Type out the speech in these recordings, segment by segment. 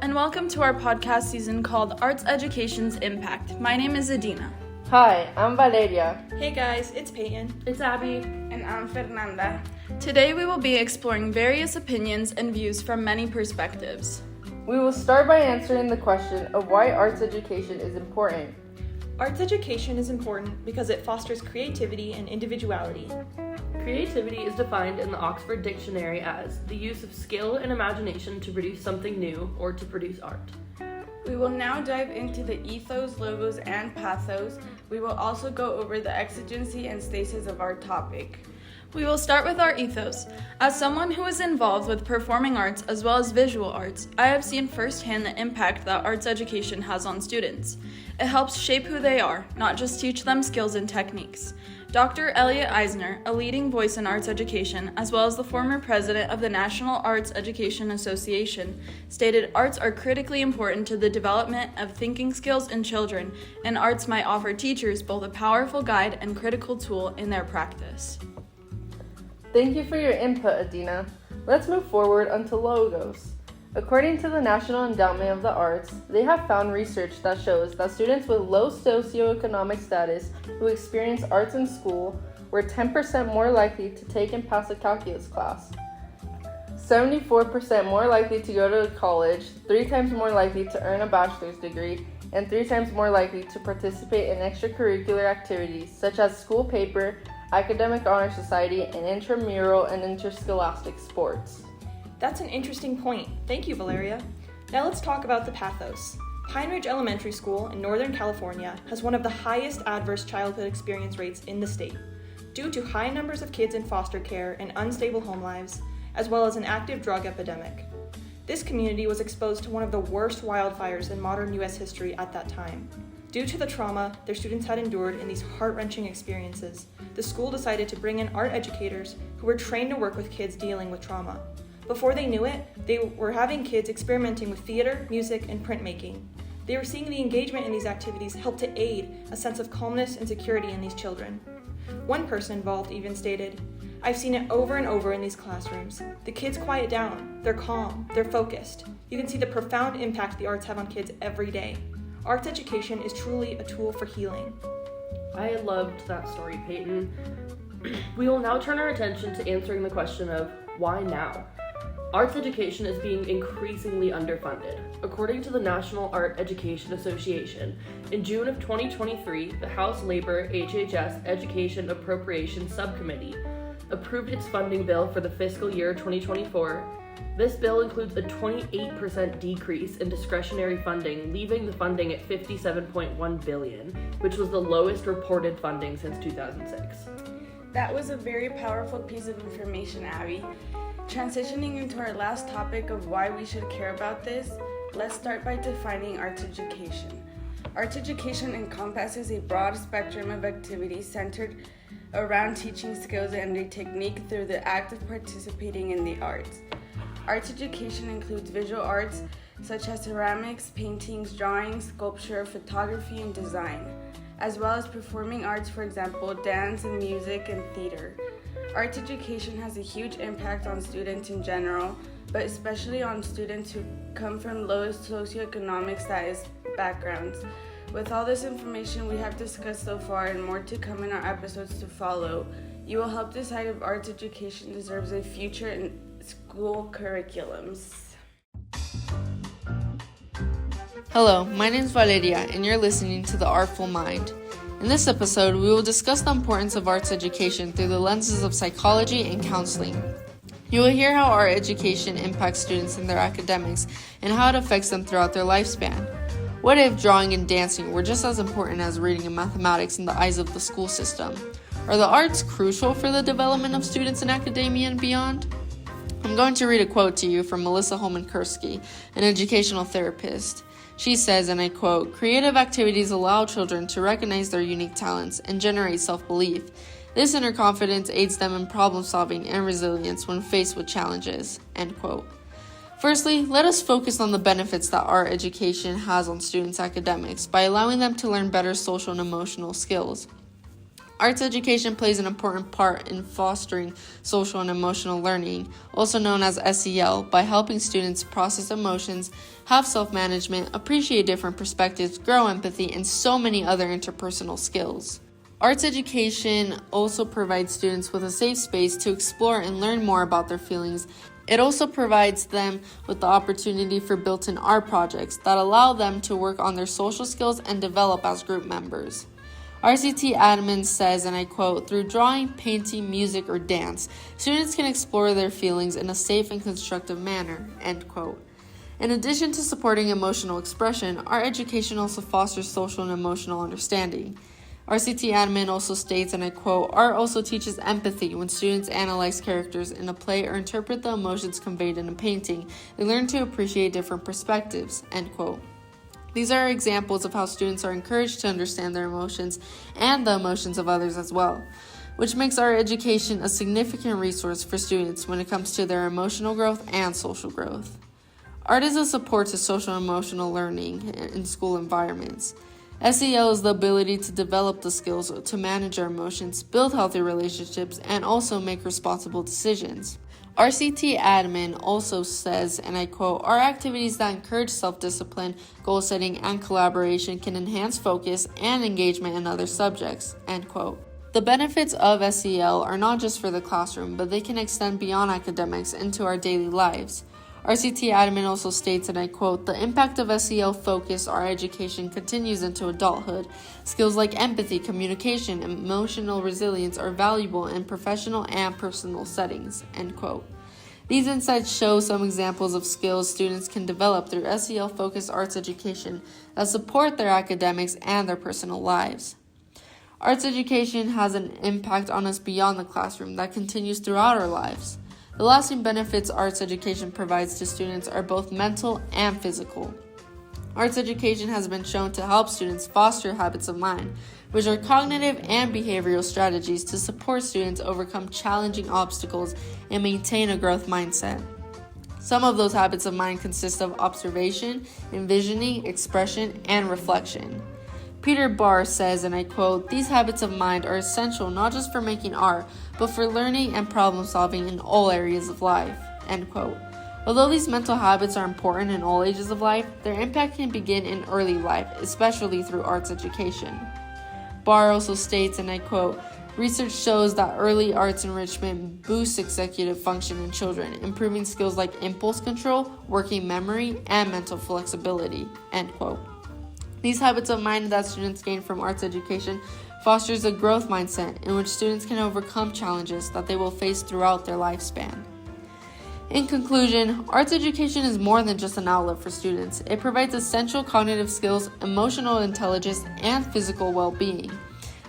and welcome to our podcast season called Arts Education's Impact. My name is Adina. Hi, I'm Valeria. Hey guys, it's Peyton. It's Abby. And I'm Fernanda. Today we will be exploring various opinions and views from many perspectives. We will start by answering the question of why arts education is important. Arts education is important because it fosters creativity and individuality. Creativity is defined in the Oxford Dictionary as the use of skill and imagination to produce something new or to produce art. We will now dive into the ethos, logos, and pathos. We will also go over the exigency and stasis of our topic. We will start with our ethos. As someone who is involved with performing arts as well as visual arts, I have seen firsthand the impact that arts education has on students. It helps shape who they are, not just teach them skills and techniques. Dr. Elliot Eisner, a leading voice in arts education, as well as the former president of the National Arts Education Association, stated arts are critically important to the development of thinking skills in children, and arts might offer teachers both a powerful guide and critical tool in their practice. Thank you for your input, Adina. Let's move forward onto logos. According to the National Endowment of the Arts, they have found research that shows that students with low socioeconomic status who experience arts in school were 10% more likely to take and pass a calculus class, 74% more likely to go to college, 3 times more likely to earn a bachelor's degree, and 3 times more likely to participate in extracurricular activities such as school paper, academic honor society, and intramural and interscholastic sports. That's an interesting point. Thank you, Valeria. Now let's talk about the pathos. Pine Ridge Elementary School in Northern California has one of the highest adverse childhood experience rates in the state, due to high numbers of kids in foster care and unstable home lives, as well as an active drug epidemic. This community was exposed to one of the worst wildfires in modern U.S. history at that time. Due to the trauma their students had endured in these heart-wrenching experiences, the school decided to bring in art educators who were trained to work with kids dealing with trauma. Before they knew it, they were having kids experimenting with theater, music, and printmaking. They were seeing the engagement in these activities help to aid a sense of calmness and security in these children. One person involved even stated, "I've seen it over and over in these classrooms. The kids quiet down, they're calm, they're focused. You can see the profound impact the arts have on kids every day. Arts education is truly a tool for healing." I loved that story, Peyton. We will now turn our attention to answering the question of why now? Arts education is being increasingly underfunded. According to the National Art Education Association, in June of 2023, the House Labor HHS Education Appropriations Subcommittee approved its funding bill for the fiscal year 2024. This bill includes a 28% decrease in discretionary funding, leaving the funding at $57.1 billion, which was the lowest reported funding since 2006. That was a very powerful piece of information, Abby. Transitioning into our last topic of why we should care about this, let's start by defining arts education. Arts education encompasses a broad spectrum of activities centered around teaching skills and a technique through the act of participating in the arts. Arts education includes visual arts such as ceramics, paintings, drawing, sculpture, photography, and design, as well as performing arts, for example, dance and music and theater. Arts education has a huge impact on students in general, but especially on students who come from low socioeconomic status backgrounds. With all this information we have discussed so far and more to come in our episodes to follow, you will help decide if arts education deserves a future in school curriculums. Hello, my name is Valeria, and you're listening to The Artful Mind. In this episode, we will discuss the importance of arts education through the lenses of psychology and counseling. You will hear how art education impacts students in their academics and how it affects them throughout their lifespan. What if drawing and dancing were just as important as reading and mathematics in the eyes of the school system? Are the arts crucial for the development of students in academia and beyond? I'm going to read a quote to you from Melissa Holman Kursky, an educational therapist. She says, and I quote, "Creative activities allow children to recognize their unique talents and generate self-belief. This inner confidence aids them in problem solving and resilience when faced with challenges." End quote. Firstly, let us focus on the benefits that art education has on students' academics by allowing them to learn better social and emotional skills. Arts education plays an important part in fostering social and emotional learning, also known as SEL, by helping students process emotions, have self-management, appreciate different perspectives, grow empathy, and so many other interpersonal skills. Arts education also provides students with a safe space to explore and learn more about their feelings. It also provides them with the opportunity for built-in art projects that allow them to work on their social skills and develop as group members. RCT admin says, and I quote, "Through drawing, painting, music, or dance, students can explore their feelings in a safe and constructive manner," end quote. In addition to supporting emotional expression, art education also fosters social and emotional understanding. RCT admin also states, and I quote, "Art also teaches empathy. When students analyze characters in a play or interpret the emotions conveyed in a painting, they learn to appreciate different perspectives," end quote. These are examples of how students are encouraged to understand their emotions and the emotions of others as well, which makes art education a significant resource for students when it comes to their emotional growth and social growth. Art is a support to social and emotional learning in school environments. SEL is the ability to develop the skills to manage our emotions, build healthy relationships, and also make responsible decisions. RCT admin also says, and I quote, "Our activities that encourage self-discipline, goal setting, and collaboration can enhance focus and engagement in other subjects," end quote. The benefits of SEL are not just for the classroom, but they can extend beyond academics into our daily lives. RCT admin also states, and I quote, "The impact of SEL focus our education continues into adulthood. Skills like empathy, communication, and emotional resilience are valuable in professional and personal settings," end quote. These insights show some examples of skills students can develop through SEL-focused arts education that support their academics and their personal lives. Arts education has an impact on us beyond the classroom that continues throughout our lives. The lasting benefits arts education provides to students are both mental and physical. Arts education has been shown to help students foster habits of mind, which are cognitive and behavioral strategies to support students overcome challenging obstacles and maintain a growth mindset. Some of those habits of mind consist of observation, envisioning, expression, and reflection. Peter Barr says, and I quote, "These habits of mind are essential not just for making art, but for learning and problem solving in all areas of life," end quote. Although these mental habits are important in all ages of life, their impact can begin in early life, especially through arts education. Barr also states, and I quote, "Research shows that early arts enrichment boosts executive function in children, improving skills like impulse control, working memory, and mental flexibility," end quote. These habits of mind that students gain from arts education fosters a growth mindset in which students can overcome challenges that they will face throughout their lifespan. In conclusion, arts education is more than just an outlet for students. It provides essential cognitive skills, emotional intelligence, and physical well-being.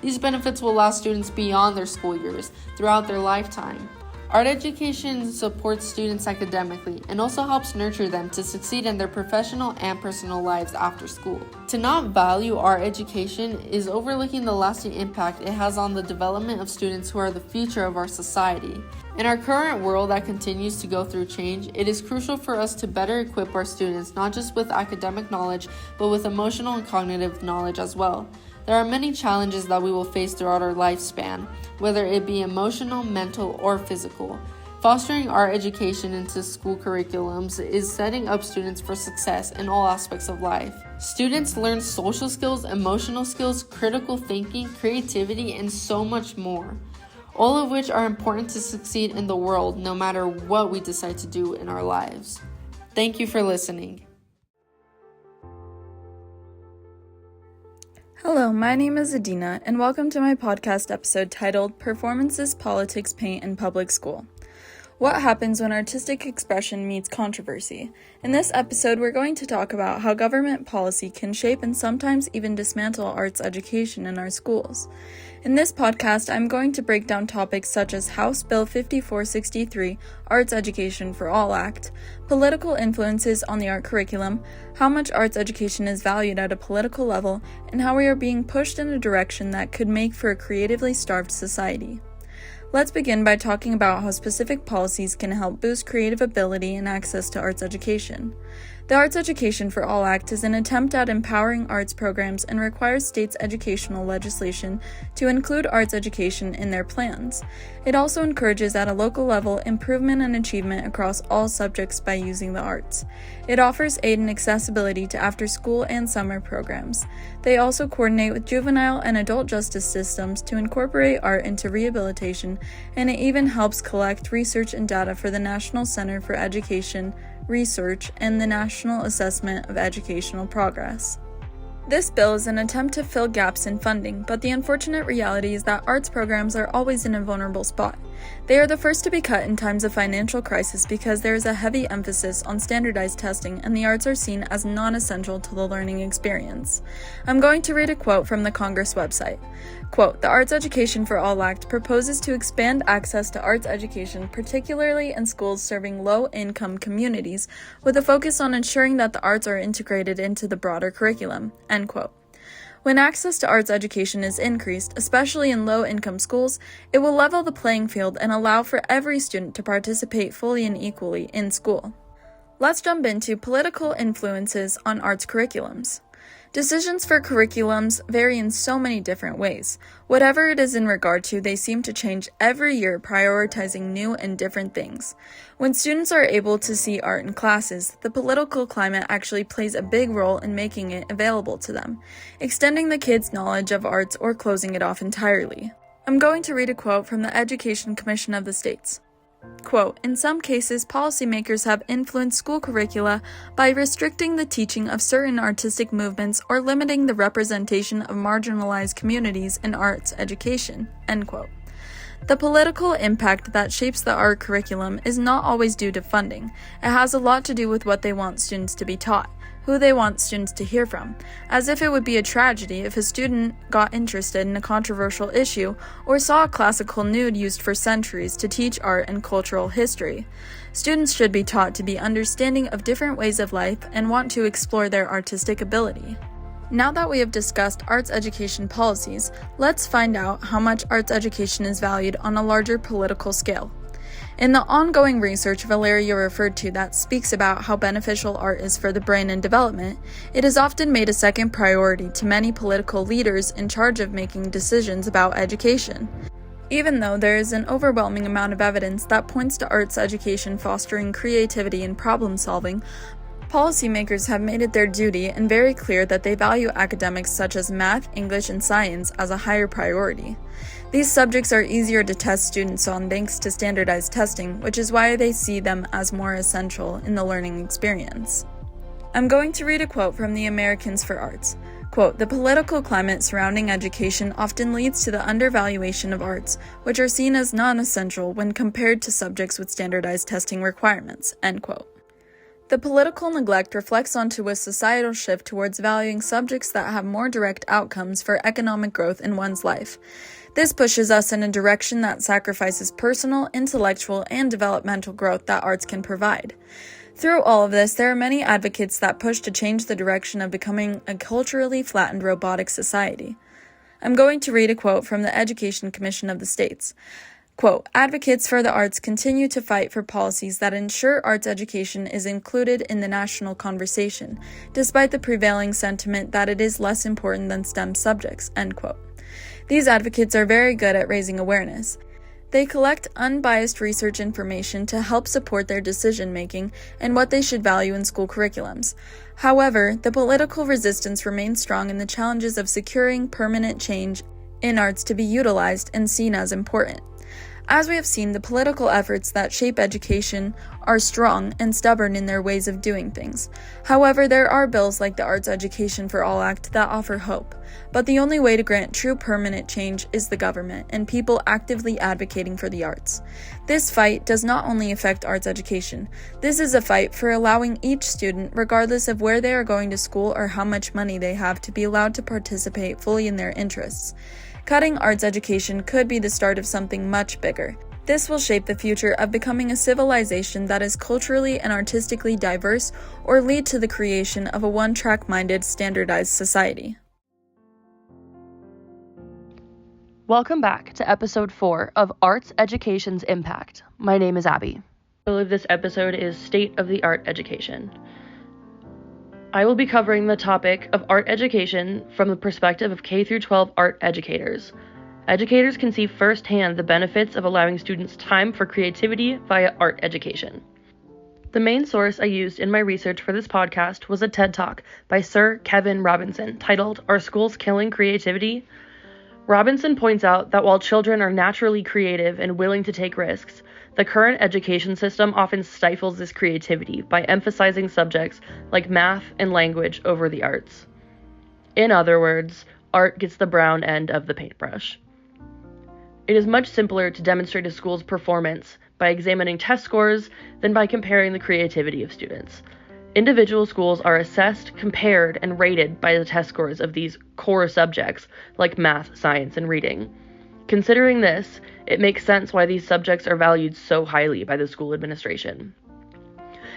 These benefits will last students beyond their school years, throughout their lifetime. Art education supports students academically and also helps nurture them to succeed in their professional and personal lives after school. To not value art education is overlooking the lasting impact it has on the development of students who are the future of our society. In our current world that continues to go through change, it is crucial for us to better equip our students not just with academic knowledge, but with emotional and cognitive knowledge as well. There are many challenges that we will face throughout our lifespan, whether it be emotional, mental, or physical. Fostering art education into school curriculums is setting up students for success in all aspects of life. Students learn social skills, emotional skills, critical thinking, creativity, and so much more, all of which are important to succeed in the world no matter what we decide to do in our lives. Thank you for listening. Hello, my name is Adina, and welcome to my podcast episode titled Performances, Politics, Paint, and Public School. What happens when artistic expression meets controversy? In this episode, we're going to talk about how government policy can shape and sometimes even dismantle arts education in our schools. In this podcast, I'm going to break down topics such as House Bill 5463, Arts Education for All Act, political influences on the art curriculum, how much arts education is valued at a political level, and how we are being pushed in a direction that could make for a creatively starved society. Let's begin by talking about how specific policies can help boost creative ability and access to arts education. The Arts Education for All Act is an attempt at empowering arts programs and requires states' educational legislation to include arts education in their plans. It also encourages at a local level improvement and achievement across all subjects by using the arts. It offers aid and accessibility to after-school and summer programs. They also coordinate with juvenile and adult justice systems to incorporate art into rehabilitation, and it even helps collect research and data for the National Center for Education Research and the National Assessment of Educational Progress. This bill is an attempt to fill gaps in funding, but the unfortunate reality is that arts programs are always in a vulnerable spot. They are the first to be cut in times of financial crisis because there is a heavy emphasis on standardized testing and the arts are seen as non-essential to the learning experience. I'm going to read a quote from the Congress website. Quote, "The Arts Education for All Act proposes to expand access to arts education, particularly in schools serving low-income communities, with a focus on ensuring that the arts are integrated into the broader curriculum." End quote. When access to arts education is increased, especially in low-income schools, it will level the playing field and allow for every student to participate fully and equally in school. Let's jump into political influences on arts curriculums. Decisions for curriculums vary in so many different ways. Whatever it is in regard to, they seem to change every year, prioritizing new and different things. When students are able to see art in classes, the political climate actually plays a big role in making it available to them, extending the kids' knowledge of arts or closing it off entirely. I'm going to read a quote from the Education Commission of the States. Quote, "In some cases, policymakers have influenced school curricula by restricting the teaching of certain artistic movements or limiting the representation of marginalized communities in arts education." End quote. The political impact that shapes the art curriculum is not always due to funding. It has a lot to do with what they want students to be taught, who they want students to hear from, as if it would be a tragedy if a student got interested in a controversial issue or saw a classical nude used for centuries to teach art and cultural history. Students should be taught to be understanding of different ways of life and want to explore their artistic ability. Now that we have discussed arts education policies, let's find out how much arts education is valued on a larger political scale. In the ongoing research Valeria referred to that speaks about how beneficial art is for the brain and development, it is often made a second priority to many political leaders in charge of making decisions about education. Even though there is an overwhelming amount of evidence that points to arts education fostering creativity and problem solving, policymakers have made it their duty and very clear that they value academics such as math, English, and science as a higher priority. These subjects are easier to test students on thanks to standardized testing, which is why they see them as more essential in the learning experience. I'm going to read a quote from the Americans for Arts. Quote, "The political climate surrounding education often leads to the undervaluation of arts, which are seen as non-essential when compared to subjects with standardized testing requirements." End quote. The political neglect reflects onto a societal shift towards valuing subjects that have more direct outcomes for economic growth in one's life. This pushes us in a direction that sacrifices personal, intellectual, and developmental growth that arts can provide. Through all of this, there are many advocates that push to change the direction of becoming a culturally flattened robotic society. I'm going to read a quote from the Education Commission of the States. Quote, "Advocates for the arts continue to fight for policies that ensure arts education is included in the national conversation, despite the prevailing sentiment that it is less important than STEM subjects." End quote. These advocates are very good at raising awareness. They collect unbiased research information to help support their decision-making and what they should value in school curriculums. However, the political resistance remains strong in the challenges of securing permanent change in arts to be utilized and seen as important. As we have seen, the political efforts that shape education are strong and stubborn in their ways of doing things. However, there are bills like the Arts Education for All Act that offer hope. But the only way to grant true permanent change is the government and people actively advocating for the arts. This fight does not only affect arts education. This is a fight for allowing each student, regardless of where they are going to school or how much money they have, to be allowed to participate fully in their interests. Cutting arts education could be the start of something much bigger. This will shape the future of becoming a civilization that is culturally and artistically diverse, or lead to the creation of a one-track-minded, standardized society. Welcome back to episode 4 of Arts Education's Impact. My name is Abby. The title of this episode is State of the Art Education. I will be covering the topic of art education from the perspective of K-12 art educators. Educators can see firsthand the benefits of allowing students time for creativity via art education. The main source I used in my research for this podcast was a TED Talk by Sir Kevin Robinson titled, "Are Schools Killing Creativity?" Robinson points out that while children are naturally creative and willing to take risks, the current education system often stifles this creativity by emphasizing subjects like math and language over the arts. In other words, art gets the brown end of the paintbrush. It is much simpler to demonstrate a school's performance by examining test scores than by comparing the creativity of students. Individual schools are assessed, compared, and rated by the test scores of these core subjects like math, science, and reading. Considering this, it makes sense why these subjects are valued so highly by the school administration.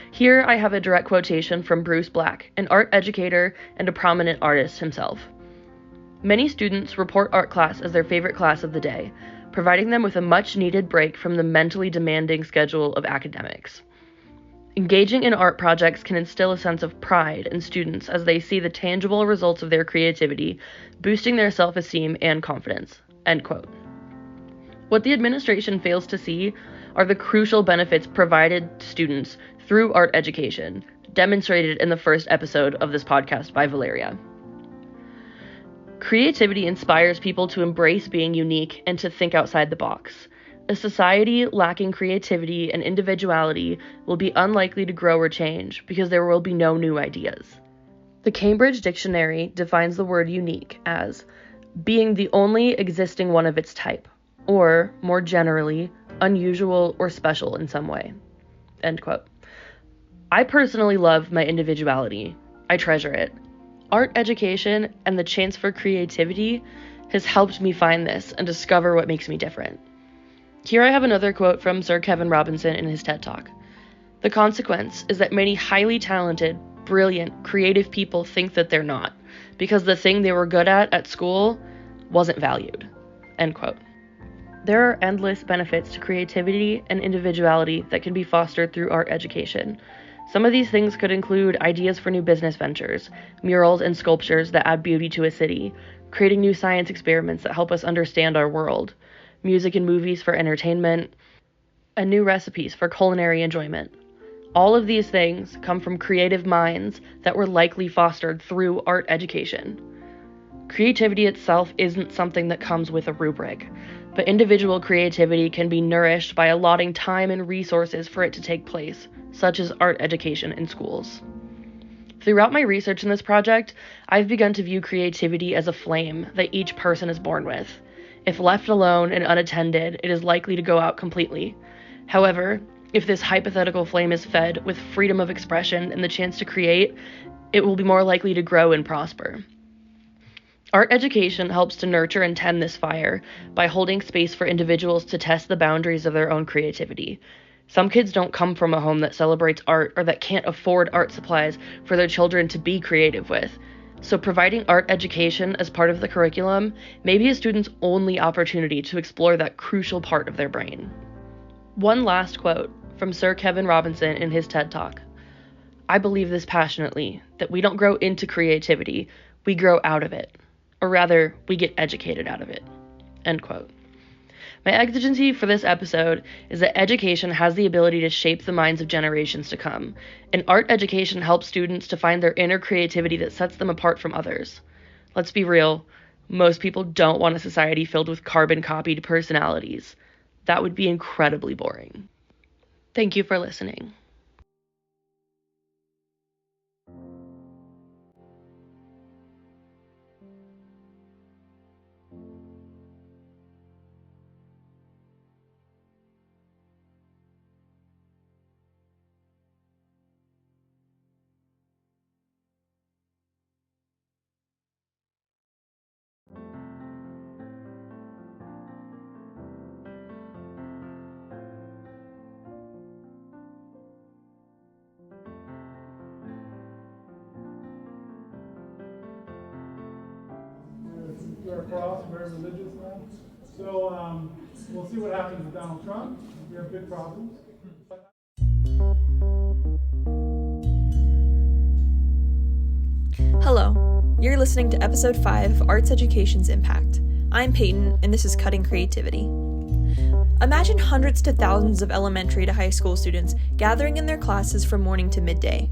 Here I have a direct quotation from Bruce Black, an art educator and a prominent artist himself. Many students report art class as their favorite class of the day, providing them with a much-needed break from the mentally demanding schedule of academics. Engaging in art projects can instill a sense of pride in students as they see the tangible results of their creativity, boosting their self-esteem and confidence." End quote. What the administration fails to see are the crucial benefits provided to students through art education, demonstrated in the first episode of this podcast by Valeria. Creativity inspires people to embrace being unique and to think outside the box. A society lacking creativity and individuality will be unlikely to grow or change because there will be no new ideas. The Cambridge Dictionary defines the word unique as being the only existing one of its type, or, more generally, unusual or special in some way. End quote. I personally love my individuality. I treasure it. Art education and the chance for creativity has helped me find this and discover what makes me different. Here I have another quote from Sir Kevin Robinson in his TED Talk. "The consequence is that many highly talented, brilliant, creative people think that they're not, because the thing they were good at school wasn't valued." End quote. There are endless benefits to creativity and individuality that can be fostered through art education. Some of these things could include ideas for new business ventures, murals and sculptures that add beauty to a city, creating new science experiments that help us understand our world, music and movies for entertainment, and new recipes for culinary enjoyment. All of these things come from creative minds that were likely fostered through art education. Creativity itself isn't something that comes with a rubric, but individual creativity can be nourished by allotting time and resources for it to take place, such as art education in schools. Throughout my research in this project, I've begun to view creativity as a flame that each person is born with. If left alone and unattended, it is likely to go out completely. However, if this hypothetical flame is fed with freedom of expression and the chance to create, it will be more likely to grow and prosper. Art education helps to nurture and tend this fire by holding space for individuals to test the boundaries of their own creativity. Some kids don't come from a home that celebrates art or that can't afford art supplies for their children to be creative with. So providing art education as part of the curriculum may be a student's only opportunity to explore that crucial part of their brain. One last quote from Sir Kevin Robinson in his TED Talk. "I believe this passionately, that we don't grow into creativity, we grow out of it. Or rather, we get educated out of it." End quote. My exigency for this episode is that education has the ability to shape the minds of generations to come, and art education helps students to find their inner creativity that sets them apart from others. Let's be real, most people don't want a society filled with carbon-copied personalities. That would be incredibly boring. Thank you for listening. You're across, very religious now. So we'll see what happens with Donald Trump. We have big problems. Hello, you're listening to episode 5 of Arts Education's Impact. I'm Peyton, and this is Cutting Creativity. Imagine hundreds to thousands of elementary to high school students gathering in their classes from morning to midday.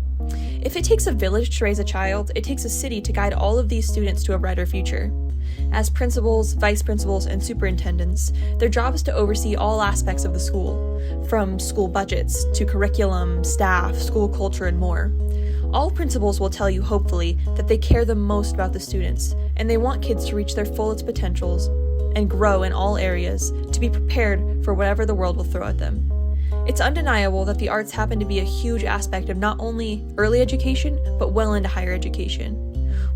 If it takes a village to raise a child, it takes a city to guide all of these students to a brighter future. As principals, vice principals, and superintendents, their job is to oversee all aspects of the school, from school budgets to curriculum, staff, school culture, and more. All principals will tell you, hopefully, that they care the most about the students, and they want kids to reach their fullest potentials and grow in all areas to be prepared for whatever the world will throw at them. It's undeniable that the arts happen to be a huge aspect of not only early education, but well into higher education.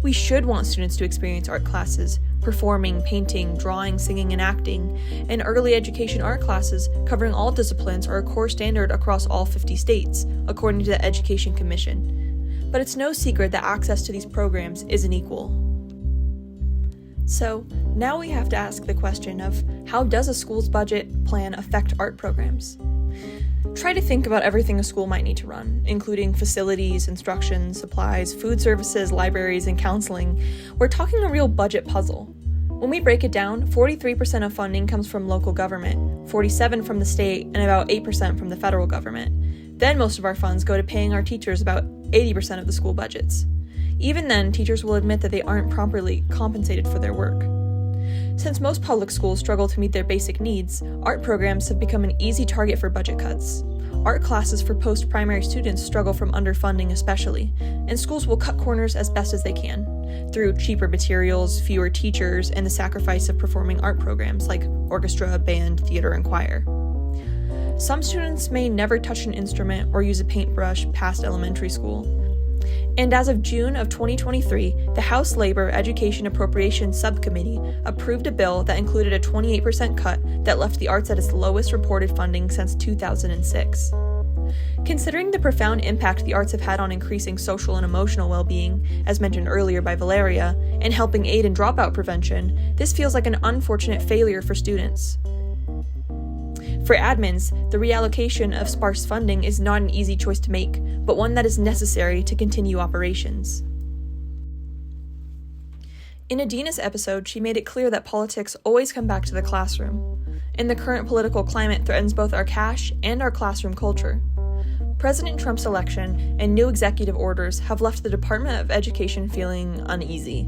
We should want students to experience art classes, performing, painting, drawing, singing, and acting, and early education art classes covering all disciplines are a core standard across all 50 states, according to the Education Commission. But it's no secret that access to these programs isn't equal. So, now we have to ask the question of how does a school's budget plan affect art programs? Try to think about everything a school might need to run, including facilities, instruction, supplies, food services, libraries, and counseling. We're talking a real budget puzzle. When we break it down, 43% of funding comes from local government, 47% from the state, and about 8% from the federal government. Then most of our funds go to paying our teachers about 80% of the school budgets. Even then, teachers will admit that they aren't properly compensated for their work. Since most public schools struggle to meet their basic needs, art programs have become an easy target for budget cuts. Art classes for post-primary students struggle from underfunding especially, and schools will cut corners as best as they can, through cheaper materials, fewer teachers, and the sacrifice of performing art programs like orchestra, band, theater, and choir. Some students may never touch an instrument or use a paintbrush past elementary school. And as of June of 2023, the House Labor Education Appropriations Subcommittee approved a bill that included a 28% cut that left the arts at its lowest reported funding since 2006. Considering the profound impact the arts have had on increasing social and emotional well-being, as mentioned earlier by Valeria, and helping aid in dropout prevention, this feels like an unfortunate failure for students. For admins, the reallocation of sparse funding is not an easy choice to make, but one that is necessary to continue operations. In Adina's episode, she made it clear that politics always come back to the classroom, and the current political climate threatens both our cash and our classroom culture. President Trump's election and new executive orders have left the Department of Education feeling uneasy.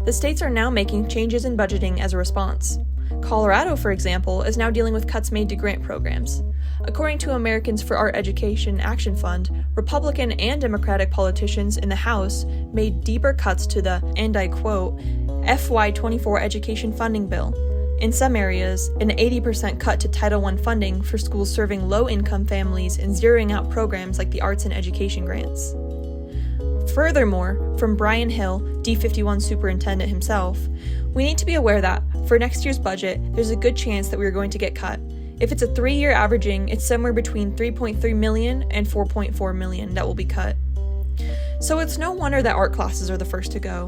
The states are now making changes in budgeting as a response. Colorado, for example, is now dealing with cuts made to grant programs. According to Americans for Art Education Action Fund, Republican and Democratic politicians in the House made deeper cuts to the, and I quote, FY24 education funding bill. In some areas, an 80% cut to Title I funding for schools serving low-income families and zeroing out programs like the arts and education grants. Furthermore, from Brian Hill, D51 superintendent himself, we need to be aware that, for next year's budget, there's a good chance that we are going to get cut. If it's a 3-year averaging, it's somewhere between $3.3 million and $4.4 million that will be cut. So it's no wonder that art classes are the first to go.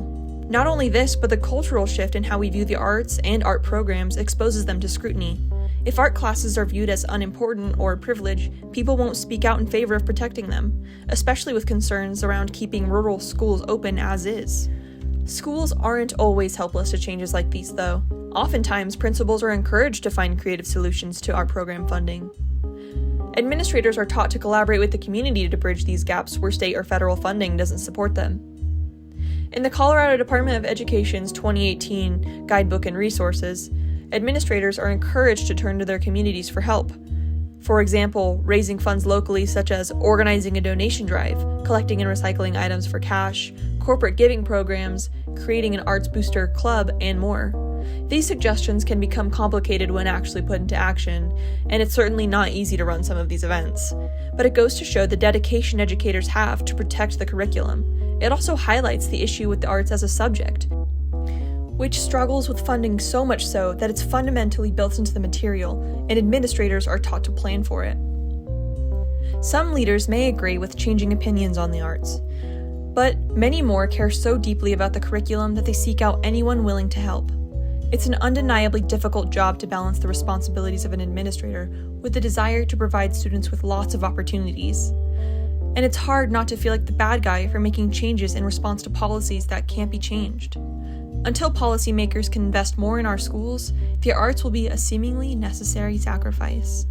Not only this, but the cultural shift in how we view the arts and art programs exposes them to scrutiny. If art classes are viewed as unimportant or a privilege, people won't speak out in favor of protecting them, especially with concerns around keeping rural schools open as is. Schools aren't always helpless to changes like these, though. Oftentimes, principals are encouraged to find creative solutions to art program funding. Administrators are taught to collaborate with the community to bridge these gaps where state or federal funding doesn't support them. In the Colorado Department of Education's 2018 Guidebook and Resources, administrators are encouraged to turn to their communities for help. For example, raising funds locally, such as organizing a donation drive, collecting and recycling items for cash, corporate giving programs, creating an arts booster club, and more. These suggestions can become complicated when actually put into action, and it's certainly not easy to run some of these events. But it goes to show the dedication educators have to protect the curriculum. It also highlights the issue with the arts as a subject, which struggles with funding so much so that it's fundamentally built into the material, and administrators are taught to plan for it. Some leaders may agree with changing opinions on the arts, but many more care so deeply about the curriculum that they seek out anyone willing to help. It's an undeniably difficult job to balance the responsibilities of an administrator with the desire to provide students with lots of opportunities. And it's hard not to feel like the bad guy for making changes in response to policies that can't be changed. Until policymakers can invest more in our schools, the arts will be a seemingly necessary sacrifice.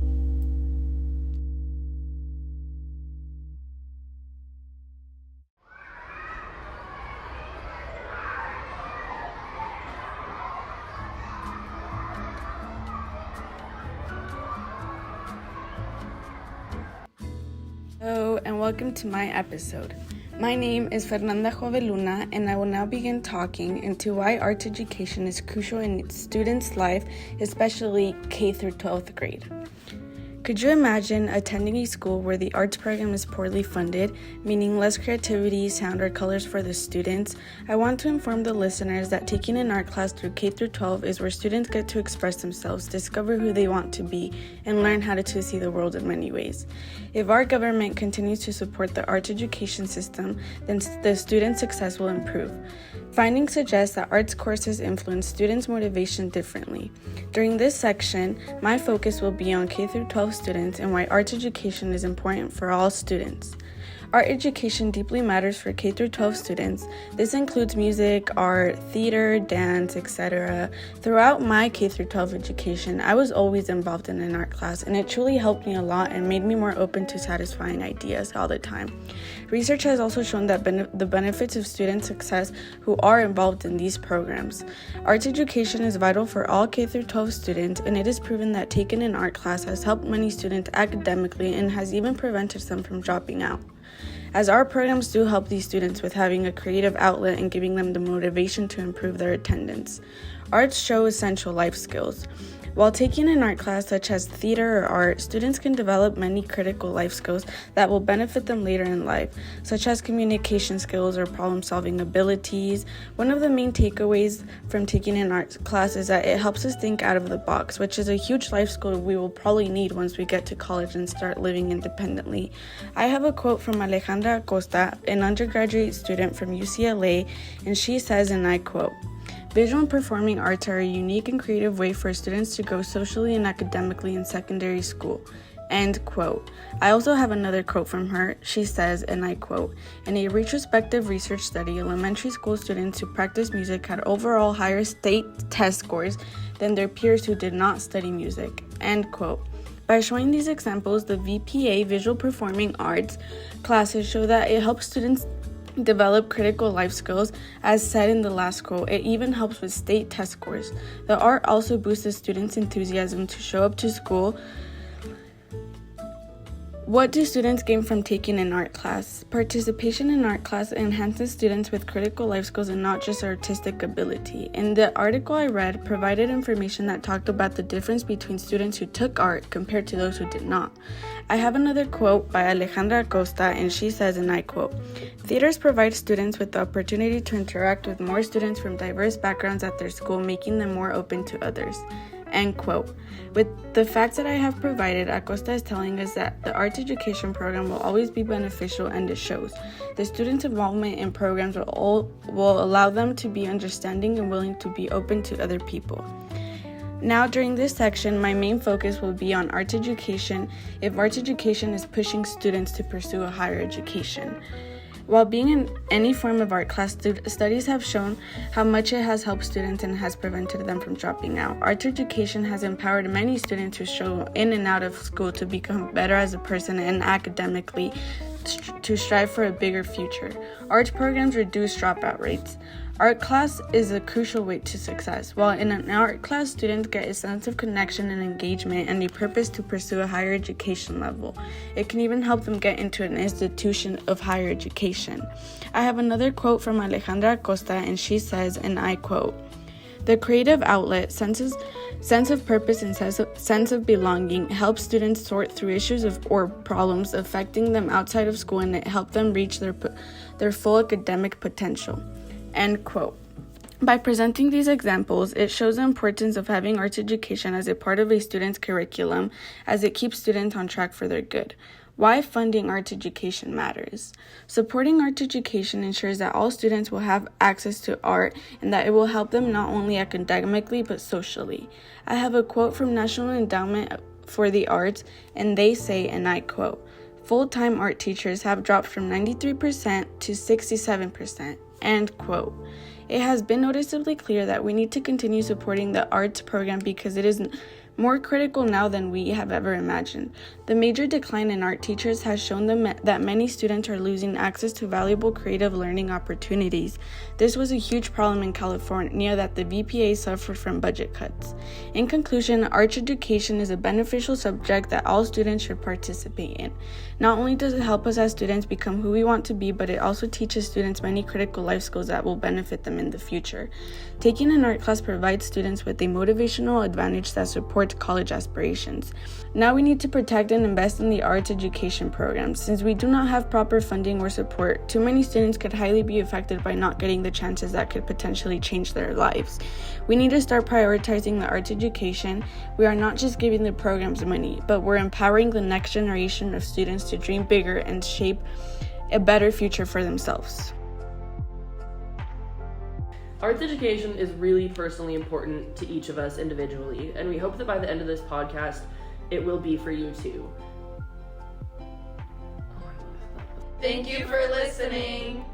Hello and welcome to my episode. My name is Fernanda Joveluna and I will now begin talking into why arts education is crucial in students' life, especially K through 12th grade. Could you imagine attending a school where the arts program is poorly funded, meaning less creativity, sound, or colors for the students? I want to inform the listeners that taking an art class through K through 12 is where students get to express themselves, discover who they want to be, and learn how to see the world in many ways. If our government continues to support the arts education system, then the student success will improve. Findings suggest that arts courses influence students' motivation differently. During this section, my focus will be on K through 12 students and why arts education is important for all students. Art education deeply matters for K through 12 students. This includes music, art, theater, dance, etc. Throughout my K through 12 education, I was always involved in an art class, and it truly helped me a lot and made me more open to satisfying ideas all the time. Research has also shown that the benefits of student success who are involved in these programs. Arts education is vital for all K through 12 students, and it is proven that taking an art class has helped many students academically and has even prevented some from dropping out, as our programs do help these students with having a creative outlet and giving them the motivation to improve their attendance. Arts show essential life skills. While taking an art class such as theater or art, students can develop many critical life skills that will benefit them later in life, such as communication skills or problem-solving abilities. One of the main takeaways from taking an art class is that it helps us think out of the box, which is a huge life skill we will probably need once we get to college and start living independently. I have a quote from Alejandra Acosta, an undergraduate student from UCLA, and she says, and I quote, "Visual and performing arts are a unique and creative way for students to grow socially and academically in secondary school." End quote. I also have another quote from her. She says, and I quote, "In a retrospective research study, elementary school students who practice music had overall higher state test scores than their peers who did not study music." End quote. By showing these examples, the VPA Visual Performing Arts classes show that it helps students develop critical life skills. As said in the last quote, it even helps with state test scores. The art also boosts the students' enthusiasm to show up to school. What do students gain from taking an art class? Participation in art class enhances students with critical life skills and not just artistic ability. In the article I read, provided information that talked about the difference between students who took art compared to those who did not. I have another quote by Alejandra Acosta, and she says, and I quote, "Theaters provide students with the opportunity to interact with more students from diverse backgrounds at their school, making them more open to others." End quote. With the facts that I have provided, Acosta is telling us that the arts education program will always be beneficial, and it shows. The students' involvement in programs will allow them to be understanding and willing to be open to other people. Now, during this section, my main focus will be on arts education, if arts education is pushing students to pursue a higher education. While being in any form of art class, studies have shown how much it has helped students and has prevented them from dropping out. Arts education has empowered many students who show in and out of school to become better as a person and academically to strive for a bigger future. Arts programs reduce dropout rates. Art class is a crucial way to success. While in an art class, students get a sense of connection and engagement and a purpose to pursue a higher education level. It can even help them get into an institution of higher education. I have another quote from Alejandra Acosta, and she says, and I quote, "The creative outlet, sense of purpose, and sense of belonging helps students sort through issues or problems affecting them outside of school, and it helps them reach their full academic potential." End quote. By presenting these examples, it shows the importance of having arts education as a part of a student's curriculum, as it keeps students on track for their good. Why funding arts education matters. Supporting arts education ensures that all students will have access to art and that it will help them not only academically but socially. I have a quote from National Endowment for the Arts, and they say, and I quote, full-time art teachers have dropped from 93% to 67%, end quote. It has been noticeably clear that we need to continue supporting the arts program because it is more critical now than we have ever imagined. The major decline in art teachers has shown that many students are losing access to valuable creative learning opportunities. This was a huge problem in California that the VPA suffered from budget cuts. In conclusion, arts education is a beneficial subject that all students should participate in. Not only does it help us as students become who we want to be, but it also teaches students many critical life skills that will benefit them in the future. Taking an art class provides students with a motivational advantage that supports college aspirations. Now we need to protect and invest in the arts education program. Since we do not have proper funding or support, too many students could highly be affected by not getting the chances that could potentially change their lives. We need to start prioritizing the arts education. We are not just giving the programs money, but we're empowering the next generation of students to dream bigger and shape a better future for themselves. Arts education is really personally important to each of us individually, and we hope that by the end of this podcast, it will be for you too. Thank you for listening.